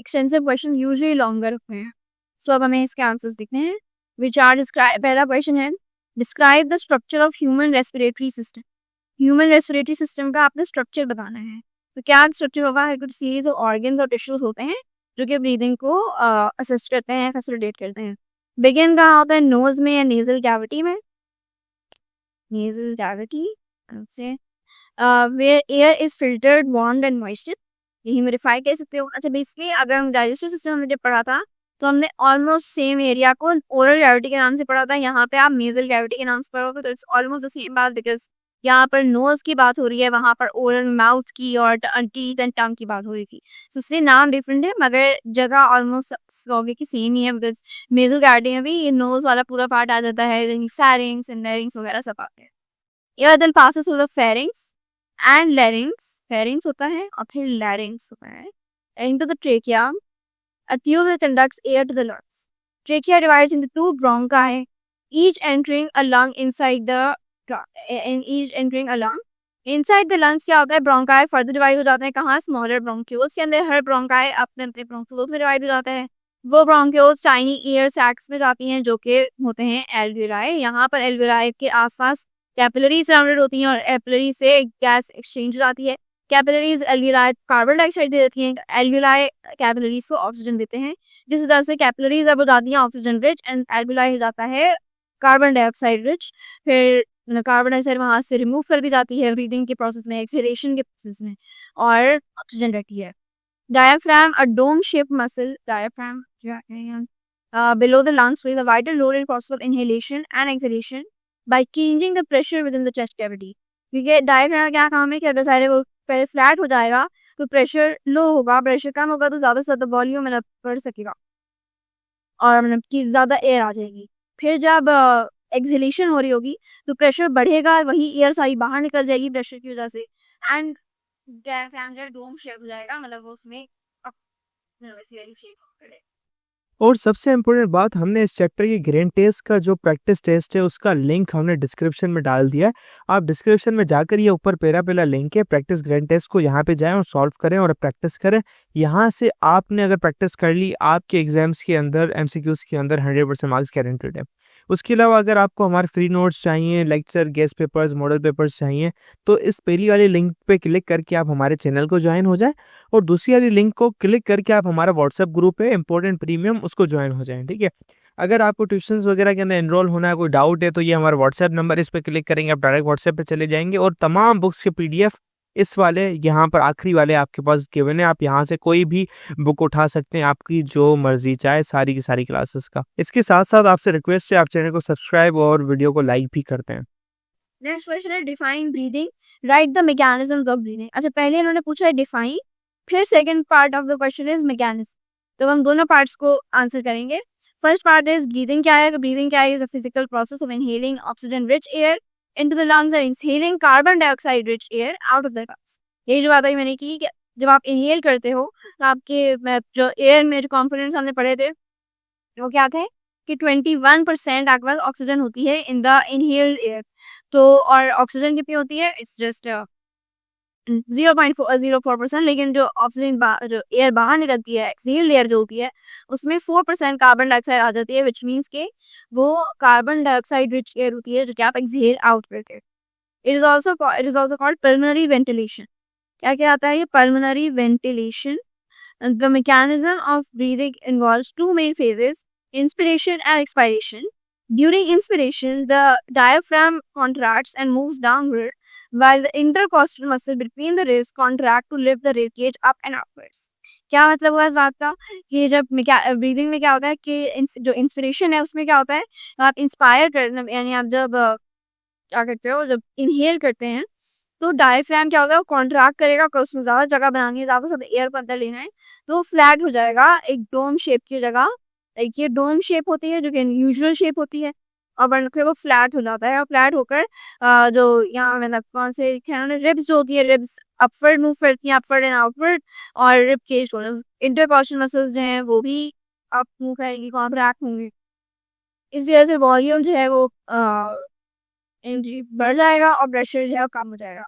Extensive question usually longer होते हैं। सो अब हमें इसके आंसर्स दिखने हैं विच आर डिस्क्राइब। पहला क्वेश्चन है describe the structure of human respiratory system. Human respiratory system का आपने स्ट्रक्चर बताना है। तो क्या स्ट्रक्चर होगा? कुछ सीरीज ऑफ ऑर्गन्स और टिश्यूज होते हैं जो कि ब्रीदिंग को असिस्ट करते हैं, फैसिलिटेट करते हैं। बिगिन कहाँ होता है? नोज में या नेजल कैविटी में? नेजल कैविटी से where air is filtered, warmed and moisture. ये ह्यूमिडिफाई कह सकते हो। अच्छा, बेसिकली अगर हम डाइजेस्टिव सिस्टम हमने जब पढ़ा था तो हमने ऑलमोस्ट सेम एरिया को ओरल कैविटी के नाम से पढ़ा था। यहाँ पे आप नेजल कैविटी के नाम से पढ़ोगे तो इट्स ऑलमोस्ट द सेम बात, बिकॉज यहाँ पर नोज की बात हो रही है, वहां पर ओरल माउथ की और टीथ एंड टंग की बात हो रही थी। तो उससे नाम डिफरेंट है मगर जगह ऑलमोस्ट कहोगे कि सेम ही है, बिकॉज नेजल कैविटी में भी ये नोज वाला पूरा पार्ट आ जाता है, फेरिंग्स एंड लेरिंग्स वगैरह सब आते हैं। Air then passes through the pharynx and larynx. Pharynx होता है और फिर लैरिंग्स होता है into the trachea. A tube conducts air to the lungs. Trachea divides into two bronchi, each entering a lung inside the each entering a lung. Inside the lungs क्या होता है? Bronchi further divide हो जाते हैं कहाँ? Smaller bronchioles के अंदर। हर bronchi अपने अपने bronchioles में divide हो जाता है। वो bronchioles tiny air sacs में जाती हैं जो कि होते हैं alveoli। यहाँ पर alveoli के आसपास कैपिलरीज सराउंडेड होती हैं और कैपिलरी से गैस एक्सचेंज हो जाती है। कैपिलरीज एल्वियोलाई कार्बन डाइऑक्साइड दे देती हैं, एल्वियोलाई कैपिलरीज को ऑक्सीजन देते हैं। जिस तरह से कैपिलरीज अब हो जाती हैं ऑक्सीजन रिच एंड एल्वियोलाई हो जाता है कार्बन डाइऑक्साइड रिच। फिर कार्बन डाइऑक्साइड वहां से रिमूव कर दी जाती है ब्रीदिंग के प्रोसेस में, एक्सहेलेशन के प्रोसेस में, और ऑक्सीजन रहती है। Diaphragm a dome shape muscle, diaphragm below the lungs plays a vital role in process of inhalation and exhalation by changing the pressure within the chest cavity। क्योंकि diaphragm क्या काम है कि अगर सारे वो पहले फ्लैट हो जाएगा तो प्रेशर लो होगा, प्रेशर कम होगा तो ज़्यादा से ज़्यादा वॉल्यूम मतलब बढ़ सकेगा और मतलब कि ज़्यादा एयर आ जाएगी। फिर जब एक्सहेलेशन हो रही होगी तो प्रेशर बढ़ेगा, वही एयर सारी बाहर निकल जाएगी प्रेशर की वजह से, एंड डायफ्राम जो डोम शेप हो जाएगा, मतलब उसमें वैसी वाली शेप पड़ेगा। और सबसे इम्पोर्टेंट बात, हमने इस चैप्टर की ग्रेन टेस्ट का जो प्रैक्टिस टेस्ट है उसका लिंक हमने डिस्क्रिप्शन में डाल दिया है। आप डिस्क्रिप्शन में जाकर ये ऊपर पहला लिंक है, प्रैक्टिस ग्रेन टेस्ट को यहाँ पे जाएं और सॉल्व करें और प्रैक्टिस करें। यहाँ से आपने अगर प्रैक्टिस कर ली, आपके एग्जाम्स के अंदर एमसीक्यूज के अंदर 100% मार्क्स गारंटेड है। उसके अलावा अगर आपको हमारे फ्री नोट्स चाहिए, lecture, guest papers, model papers चाहिए, तो इस पहली वाली लिंक पे क्लिक करके आप हमारे चैनल को ज्वाइन हो जाएं और दूसरी वाली लिंक को क्लिक करके आप हमारा व्हाट्सएप ग्रुप है इम्पोर्टेंट प्रीमियम, उसको ज्वाइन हो जाएं। ठीक है, अगर आपको ट्यूशंस वगैरह के अंदर एनरोल होना है, कोई डाउट है, तो ये हमारा व्हाट्सएप नंबर, इस पर क्लिक करेंगे आप डायरेक्ट व्हाट्सएप पे चले जाएंगे और तमाम बुक्स के पीडीएफ इस वाले यहाँ पर आखिरी वाले आपके पास गिवन है। आप यहाँ से कोई भी बुक उठा सकते हैं, आपकी जो मर्जी चाहे, सारी की सारी क्लासेस का। इसके साथ साथ आपसे रिक्वेस्ट है, आप चैनल को सब्सक्राइब और वीडियो को लाइक भी करते हैं। नेक्स्ट क्वेश्चन है define breathing, right the mechanisms of breathing. अच्छा, पहले इन्होंने पूछा है डिफाइन, फिर second part of the question is mechanism. तो हम दोनों पार्ट्स को आंसर करेंगे। फर्स्ट पार्ट इज ब्रीदिंग क्या है? ब्रीदिंग क्या है? Is a physical process of inhaling oxygen rich air into the lungs and exhaling carbon dioxide rich air out of the lungs. यही जो बात है मैंने की कि जब आप इनहेल करते हो तो आपके जो एयर में जो कॉम्पोनेंट्स हमने पढ़े थे वो क्या थे कि 21% आपके पास ऑक्सीजन होती है इन द इनहेल्ड एयर। तो और ऑक्सीजन कितनी होती है? It's just 0.04%। लेकिन जो ऑक्सीजन जो एयर बाहर निकलती है, एक्सहेल्ड एयर जो होती है, उसमें 4% कार्बन डाइऑक्साइड आ जाती है, विच मीन्स के वो कार्बन डाइऑक्साइड रिच एयर होती है जो कि आप एक्सहेल आउट करते हैं। It is also called pulmonary ventilation. क्या क्या आता है ये? Pulmonary ventilation. The mechanism of breathing involves two main phases, inspiration and expiration. During inspiration, the diaphragm contracts and moves downward, while the intercostal muscle between the ribs contract to lift the rib cage up and upwards. क्या मतलब हुआ इस बात का कि जब breathing में क्या होता है कि जो इंस्पिरेशन है उसमें क्या होता है, आप इंस्पायर कर यानी आप जब क्या करते हो, जब इनहेल करते हैं तो डायफ्राम क्या होगा, वो कॉन्ट्रैक्ट करेगा, उसमें ज़्यादा जगह बनानी है, ज़्यादा से ज़्यादा एयर को अंदर लेना है, तो फ्लैट हो जाएगा एक डोम शेप की जगह। एक ये डोम शेप होती है जो कि यूजुअल शेप होती है, और फिर वो फ्लैट हो जाता है। और फ्लैट होकर जो यहाँ मतलब कौन से रिब्स जो होती है, रिब्स अपवर्ड मूव करती हैं, अपवर्ड एंड आउटवर्ड, और रिब केज इंटरकॉस्टल मसल्स जो हैं वो भी अप मूव करेंगी, कॉन्ट्रैक्ट होंगी। इस वजह से वॉल्यूम जो है वो बढ़ जाएगा और प्रेशर जो है वो कम हो जाएगा।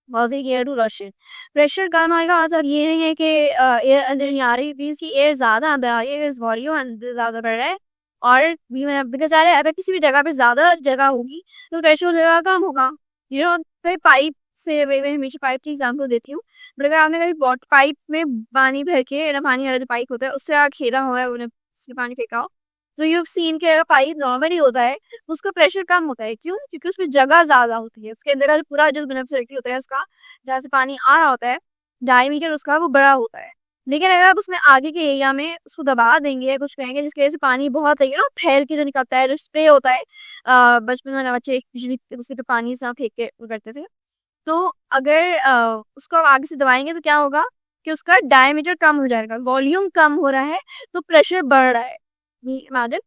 causing air to rush in. Pressure कम आएगा मतलब ये नहीं है कि एयर अंदर नहीं आ रही, मीन्स की एयर ज़्यादा अंदर आ रही है, वॉल्यूम अंदर ज़्यादा बढ़ रहा है। और बिकॉज अगर किसी भी जगह पे ज़्यादा जगह होगी तो प्रेशर उस जगह कम होगा। कोई पाइप से मैं हमेशा पाइप की एग्जाम्पल देती हूँ, बट अगर आपने कभी पाइप में पानी भर के ना, पानी वाला जो पाइप होता है उससे आप खेला हुआ है, उन्हें उसमें पानी फेंका हो, तो यू सीन के अगर पाइप नॉर्मली होता है तो उसका प्रेशर कम होता है। क्यों? क्योंकि उसमें जगह ज़्यादा होती है, उसके अंदर का पूरा जो मतलब सर्किल होता है उसका, जहाँ से पानी आ रहा होता है, डायमीटर उसका वो बड़ा होता है। लेकिन अगर आप उसमें आगे के एरिया में उसको दबा देंगे या कुछ करेंगे जिसकी वजह से पानी बहुत है फैल के जो निकलता है, जो स्प्रे होता है, बचपन में बच्चे बिजली उसी पे पानी से फेंक के वो करते थे। तो अगर उसको आप आगे से दबाएंगे तो क्या होगा कि उसका डायमीटर कम हो जाएगा, वॉल्यूम कम हो रहा है तो प्रेशर बढ़ रहा है। इमेजिन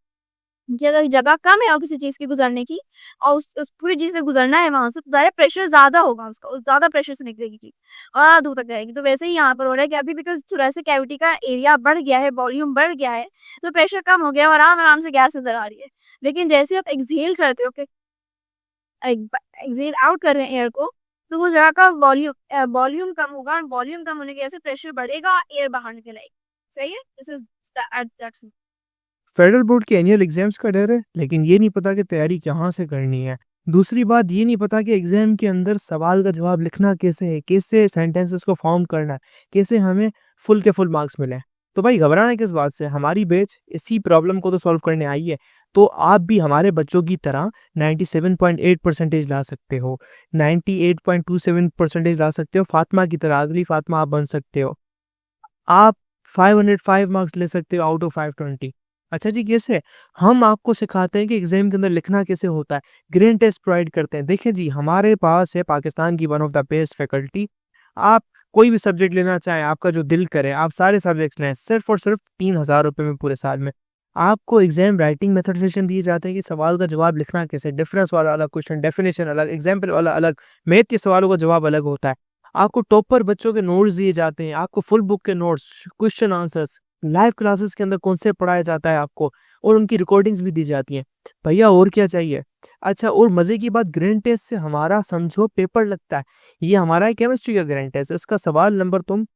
कि अगर जगह कम है और किसी चीज़ की गुजरने की और उस पूरी चीज़ से गुजरना है वहां से, तो ज़्यादा प्रेशर ज़्यादा होगा, उसका ज़्यादा प्रेशर से निकलेगी चीज और दूर तक जाएगी। तो वैसे ही यहाँ पर हो रहा है कि अभी बिकॉज थोड़ा सा कैविटी का एरिया बढ़ गया है, वॉल्यूम बढ़ गया है, तो प्रेशर कम हो गया और आराम आराम से गैस अंदर आ रही है। लेकिन जैसे आप एक्सहेल करते हो, एक्सहेल आउट कर रहे हैं एयर को, तो वो जगह का वॉल्यूम कम होगा और वॉल्यूम कम होने की वजह से प्रेशर बढ़ेगा, एयर बाहर निकल आएगी। सही है? दिस इज फेडरल बोर्ड के एनुअल एग्जाम्स का डर है, लेकिन ये नहीं पता कि तैयारी कहाँ से करनी है। दूसरी बात ये नहीं पता कि एग्जाम के अंदर सवाल का जवाब लिखना कैसे है, कैसे सेंटेंसेस को फॉर्म करना है, कैसे हमें फुल के फुल मार्क्स मिले। तो भाई घबराना किस बात से, हमारी बैच इसी प्रॉब्लम को तो सॉल्व करने आई है। तो आप भी हमारे बच्चों की तरह 97.8 परसेंटेज ला सकते हो, 98.27 परसेंटेज ला सकते हो, फातिमा की तरह, अगली फातिमा आप बन सकते हो। आप 505 मार्क्स ले सकते हो आउट ऑफ 520। अच्छा जी, कैसे? हम आपको सिखाते हैं कि एग्जाम के अंदर लिखना कैसे होता है, ग्रेड टेस्ट प्रोवाइड करते हैं। देखिए जी, हमारे पास है पाकिस्तान की one of the best faculty. आप कोई भी सब्जेक्ट लेना चाहें, आपका जो दिल करे, आप सारे सब्जेक्ट्स लें, सिर्फ और सिर्फ 3000 रुपये में पूरे साल में। आपको एग्जाम राइटिंग मेथड सेशन दिए जाते हैं कि सवाल का जवाब लिखना कैसे, डिफरेंस वाला अलग क्वेश्चन, डेफिनेशन अलग, एग्जाम्पल वाला अलग, मैथ के सवालों का जवाब अलग होता है। आपको टॉपर बच्चों के नोट्स दिए जाते हैं, आपको फुल बुक के notes, question answers, live classes के अंदर कॉन्सेप्ट पढ़ाया जाता है आपको, और उनकी रिकॉर्डिंग्स भी दी जाती हैं। भैया और क्या चाहिए? अच्छा, और मजे की बात, ग्रैंड टेस्ट से हमारा समझो पेपर लगता है। ये हमारा है केमिस्ट्री का ग्रैंड टेस्ट, इसका सवाल नंबर तुम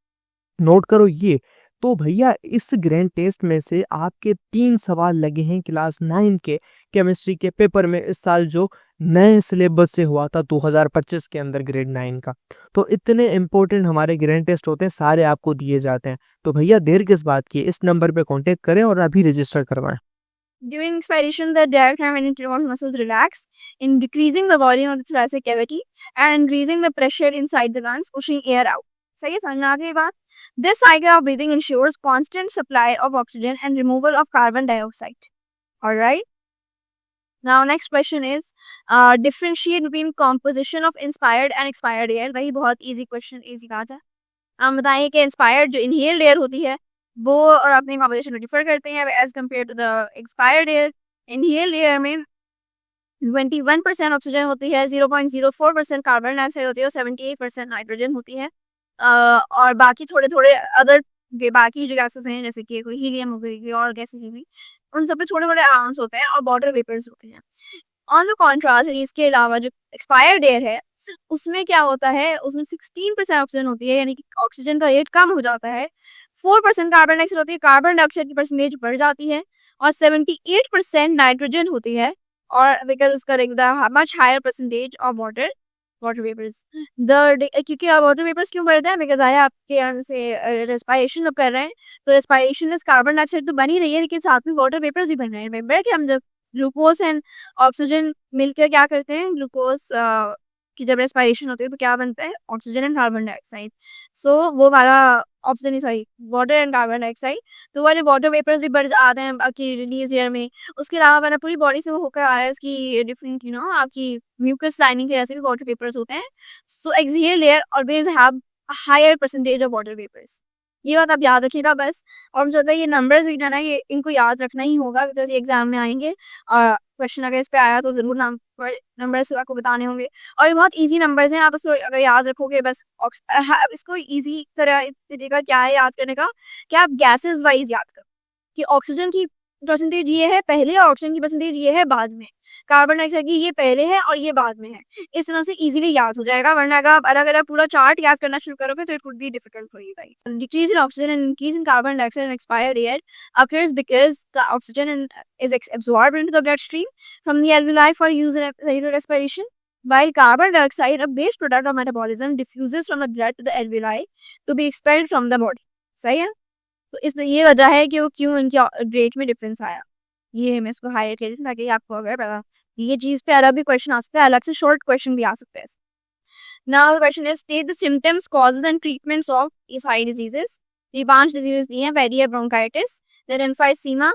नोट करो ये। तो भैया इस ग्रैंड टेस्ट में से आपके 3 सवाल लगे हैं क्लास 9 के केमिस्ट्री के पेपर में, इस साल जो नए सिलेबस से हुआ था 2025 के अंदर ग्रेड 9 का। तो इतने इंपॉर्टेंट हमारे ग्रैंड टेस्ट होते हैं, सारे आपको दिए जाते हैं। तो भैया देर किस बात की, इस नंबर पे कांटेक्ट करें और अभी रजिस्टर करवाएं। During expiration, the diaphragm and internal muscles relax, in decreasing the volume of the thoracic cavity and increasing the pressure inside the lungs, pushing air out. सही है, समझ में आ गई बात? This cycle of breathing ensures constant supply of oxygen and removal of carbon dioxide. All right. Now next question is differentiate between composition of inspired and expired air. वही बहुत easy question, easy बात है। हम बताएं कि inspired जो inhaled air होती है वो और अपनी कॉम्पोजिशन में डिफर करते हैं as compare to the expired air. Inhaled air में 21% ऑक्सीजन होती है, 0.04% कार्बन डाइऑक्साइड होती है और 78% नाइट्रोजन होती है। और बाकी थोड़े थोड़े अदर बाकी जो गैसेस हैं जैसे कि कोई हीलियम हो गई और गैसेस हुई, उन सब पे थोड़े थोड़े आयंस होते हैं और वाटर वेपर्स होते हैं। ऑन द कॉन्ट्रास्ट, इसके अलावा जो एक्सपायर्ड एयर है उसमें क्या होता है, उसमें 16% ऑक्सीजन होती है, यानी कि ऑक्सीजन का रेट कम हो जाता है। 4% कार्बन डाइऑक्साइड होती है, कार्बन डाइऑक्साइड की परसेंटेज बढ़ जाती है और 78% नाइट्रोजन होती है, और बिकॉज उसका much higher percentage of water vapours. क्योंकि वाटर वेपर्स क्यों बढ़ता है? बिकॉज आया आपके यहाँ से रेस्पायरेशन जब कर रहे हैं तो रेस्पायरेशन इस कार्बन डाइऑक्साइड तो बनी रही है, लेकिन साथ में वाटर वेपर्स भी बन रहे हैं। रिमेंबर कि हम जब ग्लूकोज एंड ऑक्सीजन मिलकर क्या करते हैं, ग्लूकोज की जब रेस्पायरेशन होती है तो क्या बनता है, ऑक्सीजन एंड कार्बन डाइऑक्साइड। सो वो वाला oxygen sorry water and carbon dioxide, तो वाले वाटर वेपर्स भी बढ़ जाते हैं आपकी रिलीज एयर में। उसके अलावा मैंने पूरी बॉडी से वो होकर आया इसकी डिफरेंट आपकी म्यूकस लाइनिंग के ऐसे भी वाटर वेपर्स होते हैं। So exhale air always have higher percentage of water vapours. ये बात आप याद रखिएगा बस। और मुझे लगता है ये नंबर्स जो है ना, ये इनको याद रखना ही होगा बिकॉज ये एग्जाम में आएंगे और क्वेश्चन अगर इस पे आया तो जरूर नाम पर नंबर्स आपको बताने होंगे। और ये बहुत इजी नंबर्स हैं, आप इसको अगर याद रखोगे बस। इसको इजी तरीका क्या है याद करने का कि आप गैसेस वाइज याद करो कि ऑक्सीजन की परसेंटेज ये है पहले और ऑक्सीजन की परसेंटेज ये है बाद में, कार्बन डाइऑक्साइड की ये पहले है और ये बाद में है। इस तरह से इजीली याद हो जाएगा, वरना अगर आप अलग-अलग पूरा चार्ट याद करना शुरू करोगे तो it would be difficult for you guys. Decrease in oxygen and increase in carbon dioxide in expired air occurs because the oxygen is absorbed into the bloodstream from the alveoli for use in cellular respiration, while carbon dioxide, a base product of metabolism, diffuses from the blood to the alveoli to be expelled from the body। सही है? तो इस ये वजह है कि वो क्यों इनके रेट में डिफरेंस आया। ये मैं इसको हाईलाइट कर दी ताकि आपको अगर पता ये चीज़ पे अलग भी क्वेश्चन आ सकता है, अलग से शॉर्ट क्वेश्चन भी आ सकता है। Now the question is state the symptoms causes and treatments of these 5 diseases। ये 5 डिजीजेस दी हैं, वेरिया bronchitis, then emphysema,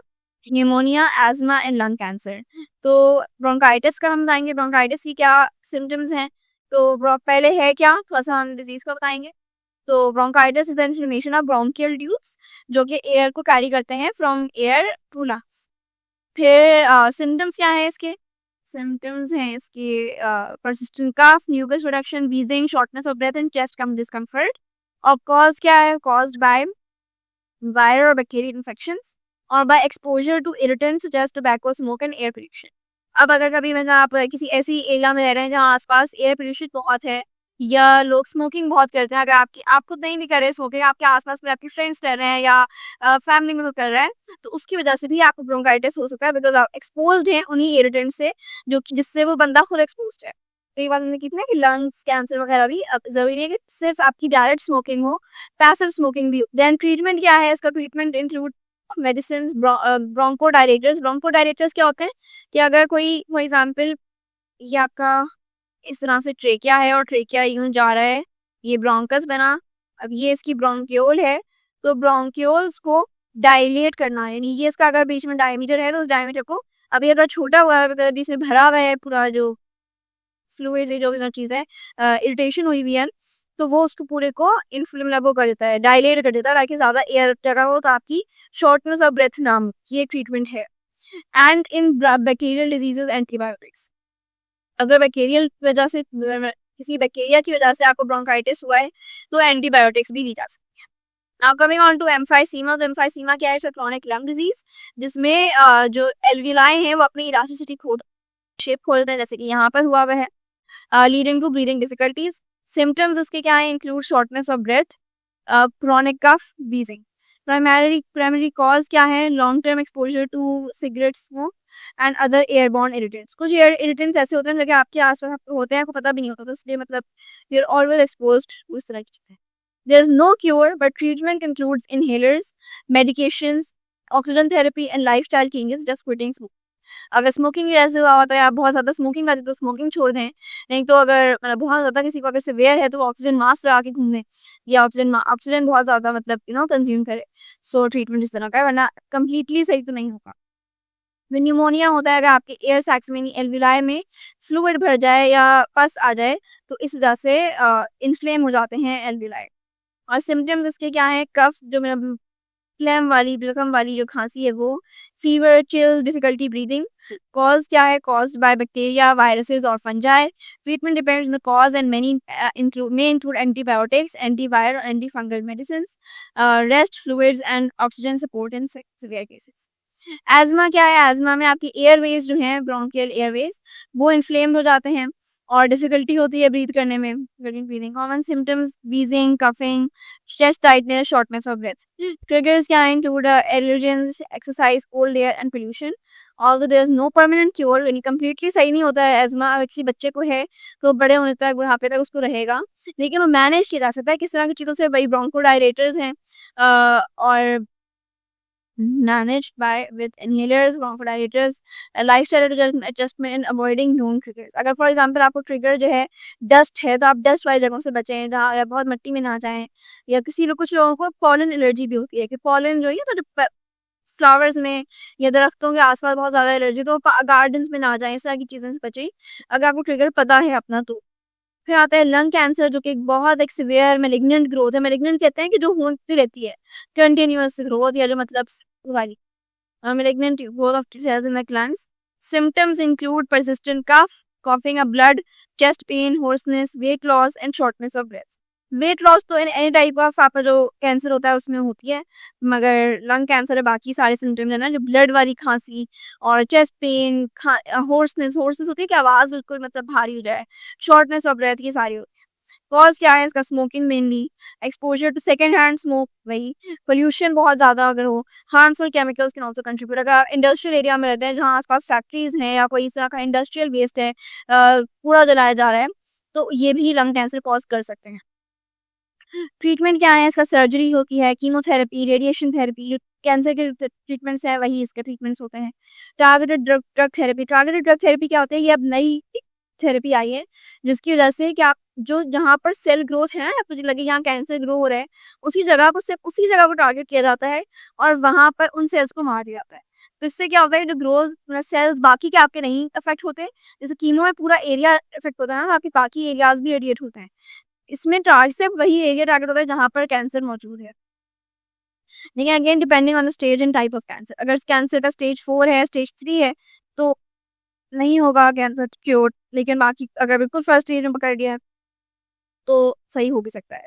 pneumonia, asthma and lung cancer. तो ब्रोंकाइटिस का हम बताएंगे, ब्रोंकाइटिस की क्या सिम्टम्स हैं। तो पहले है क्या, थोड़ा सा हम डिजीज का बताएंगे। तो bronchitis is the inflammation of bronchial tubes जो कि एयर को कैरी करते हैं फ्रॉम एयर टू लंग्स। फिर सिम्टम्स क्या है इसके, सिम्टम्स हैं इसके persistent cough, mucus production, wheezing, shortness of breath and chest come discomfort. और कॉज क्या है, कॉज्ड बाय वायरल और बैक्टीरियल इन्फेक्शंस और by exposure to irritants such as tobacco, smoke and air pollution. अब अगर कभी मतलब आप किसी ऐसी एरिया में रह रहे हैं जहाँ आसपास एयर पोल्यूशन बहुत है या लोग स्मोकिंग बहुत करते हैं, अगर आप खुद नहीं भी कर रहे स्मोकिंग, आपके आसपास में आपके फ्रेंड्स कर रहे हैं या फैमिली में कोई कर रहा है, तो उसकी वजह से भी आपको ब्रोंकाइटिस हो सकता है, बिकॉज आप एक्सपोज्ड हैं उन्हीं इरिटेंट से जो जिससे वो बंदा खुद एक्सपोज्ड है। तो ये बात मैंने की थी ना कि लंग्स कैंसर वगैरह भी जरूरी नहीं है कि सिर्फ आपकी डायरेक्ट स्मोकिंग हो, पैसिव स्मोकिंग भी हो। देन ट्रीटमेंट क्या है इसका, treatment include medicine, bronchodilators. Bronchodilators क्या होते हैं कि अगर कोई फॉर एग्जाम्पल ये आपका इस तरह से ट्रेकिया है और ट्रेकिया यूं जा रहा है, ये ब्रोंकस बना, अब ये इसकी ब्रोंक्यूल है, तो ब्रोंक्यूल्स को डायलेट करना है, यानी ये इसका अगर बीच में डायमीटर है तो उस डायमीटर को, अभी अगर छोटा हुआ है अगर बीच में भरा हुआ है पूरा जो फ्लूइड जो भी चीज़ है, इरिटेशन हुई हुई है, तो वो उसको पूरे को इन्फ्लेमेबल कर देता है, डायलेट कर देता है ताकि ज़्यादा एयर जगह हो तो आपकी शॉर्टनेस ऑफ ब्रेथ ना हो। ये ट्रीटमेंट है। And in bacterial diseases antibiotics, अगर बैक्टीरियल वजह से किसी बैक्टीरिया की वजह से आपको ब्रोंकाइटिस हुआ है तो एंटीबायोटिक्स भी ली जा सकती है। Now coming on to emphysema, तो एम्फाइसीमा क्या है, क्रोनिक लंग डिजीज जिसमें जो एल्विलाई हैं वो अपनी इलास्टिसिटी खो शेप खोलते हैं, जैसे कि यहाँ पर हुआ है, leading to breathing difficulties. Symptoms इसके क्या है, include shortness of breath, chronic cough, wheezing. Primary cause क्या है, long term exposure to cigarette smoke and other airborne irritants. कुछ एयर इरिटेंट्स ऐसे होते हैं जो कि आपके आसपास आपको होते हैं, आपको पता भी नहीं होता, तो इसलिए मतलब you are always exposed to इस तरह की चीज़ें। There is no cure but treatment includes inhalers, medications, oxygen therapy and lifestyle changes, just quitting smoking. अगर स्मोकिंग ऐसे हुआ होता है, आप बहुत ज़्यादा स्मोकिंग करते तो स्मोकिंग छोड़ दें, नहीं तो अगर मतलब बहुत ज़्यादा किसी को अगर सिवियर है तो ऑक्सीजन मास्क लगा के घूमें या ऑक्सीजन बहुत ज़्यादा मतलब कंज्यूम करे। सो ट्रीटमेंट इस तरह का है, वरना कम्प्लीटली सही तो नहीं होगा। न्यूमोनिया होता है अगर आपके एयर सैक्स में एल्विलाई में फ्लूइड भर जाए या पस आ जाए, तो इस वजह से इन्फ्लेम हो जाते हैं एल्विलाई। और सिम्टम्स इसके क्या है, कफ जो मतलब फ्लेम वाली ब्लगम वाली जो खांसी है वो, fever, chills, difficulty breathing. Cause क्या है, कॉज्ड बाय बैक्टीरिया, वायरसेस और fungi. Treatment depends on the cause and many include antibiotics, antiviral, anti fungal medicine, rest, fluids and oxygen support in severe cases. Asthma क्या है, asthma में आपकी Airways जो हैं, bronchial Airways, वो inflamed हो जाते हैं और डिफिकल्टी होती है ब्रीथ करने में, breathing. Common symptoms, wheezing, coughing, chest tightness, shortness of breath. Triggers क्या include allergens, exercise, cold air and pollution. Although there is no permanent cure, यानी कंप्लीटली सही नहीं होता है एजमा, अगर किसी बच्चे को है तो बड़े होने तक, बुढ़ापे तक उसको रहेगा, लेकिन वो मैनेज किया जा सकता है किस तरह की चीज़ों से। वही ब्रोंकोडायलेटर्स हैं और managed by with inhalers, bronchodilators, lifestyle adjustment and avoiding known triggers। अगर फॉर एग्जांपल आपको ट्रिगर जो है डस्ट है, तो आप डस्ट वाली जगहों से बचें जहाँ या बहुत मिट्टी में ना जाएं, या कुछ लोगों को पॉलन एलर्जी भी होती है कि पॉलन जो है तो फ्लावर्स में या दरख्तों के आसपास बहुत ज़्यादा एलर्जी, तो गार्डन्स में ना जाएं, इस तरह की चीज़ें से बचें अगर आपको ट्रिगर पता है अपना तो। फिर आता है लंग कैंसर जो कि बहुत एक सिवियर मेलिग्नेंट ग्रोथ है। मेलिग्नेंट कहते हैं कि जो होती रहती है कंटिन्यूअस ग्रोथ, या जो मतलब वाली malignant growth of cells in the lungs. Symptoms include persistent cough, coughing up blood, chest pain, hoarseness, weight loss and shortness of breath. Weight loss तो एनी टाइप ऑफ आपका जो कैंसर होता है उसमें होती है, मगर लंग कैंसर है बाकी सारे सिम्टम्स है ना, जो ब्लड वाली खांसी और चेस्ट पेन, होर्सनेस होती है कि आवाज़ बिल्कुल मतलब भारी हो जाए, शॉर्टनेस ऑफ ब्रेथ, ये सारी होती है। कॉज क्या है इसका? Smoking mainly, exposure to second hand smoke, वही पोल्यूशन बहुत ज़्यादा अगर हो, harmful chemicals can also contribute. अगर इंडस्ट्रियल एरिया में रहते हैं जहाँ आसपास फैक्ट्रीज हैं या कोई इस तरह का इंडस्ट्रियल वेस्ट है, कूड़ा जलाया जा रहा है, तो ये भी लंग कैंसर कॉज कर सकते हैं। ट्रीटमेंट क्या है इसका? सर्जरी होती है, कीमोथेरेपी, रेडिएशन थेरेपी, जो कैंसर के ट्रीटमेंट्स हैं वही इसके ट्रीटमेंट्स होते हैं। Targeted drug therapy, targeted drug therapy क्या होता है? ये अब नई थेरेपी आई है जिसकी वजह से कि आप जो जहाँ पर सेल ग्रोथ है, आपको जो लगे यहाँ कैंसर ग्रो हो रहा है, उसी जगह को सिर्फ उसी जगह को टारगेट किया जाता है और वहाँ पर उन सेल्स को मार दिया जाता है। तो इससे क्या होता है, जो ग्रोथ सेल्स बाकी के आपके नहीं अफेक्ट होते, जैसे कीमो में पूरा एरिया इफेक्ट होता है ना, आपके बाकी एरियाज भी रेडिएट होते हैं। इसमें सिर्फ वही एरिया टारगेट होता है जहाँ पर कैंसर मौजूद है। लेकिन again depending on the stage and type of cancer, अगर कैंसर का स्टेज 4 है, स्टेज 3 है, तो नहीं होगा कैंसर क्योर, लेकिन बाकी अगर बिल्कुल फर्स्ट स्टेज में पकड़ लिया है तो सही हो भी सकता है।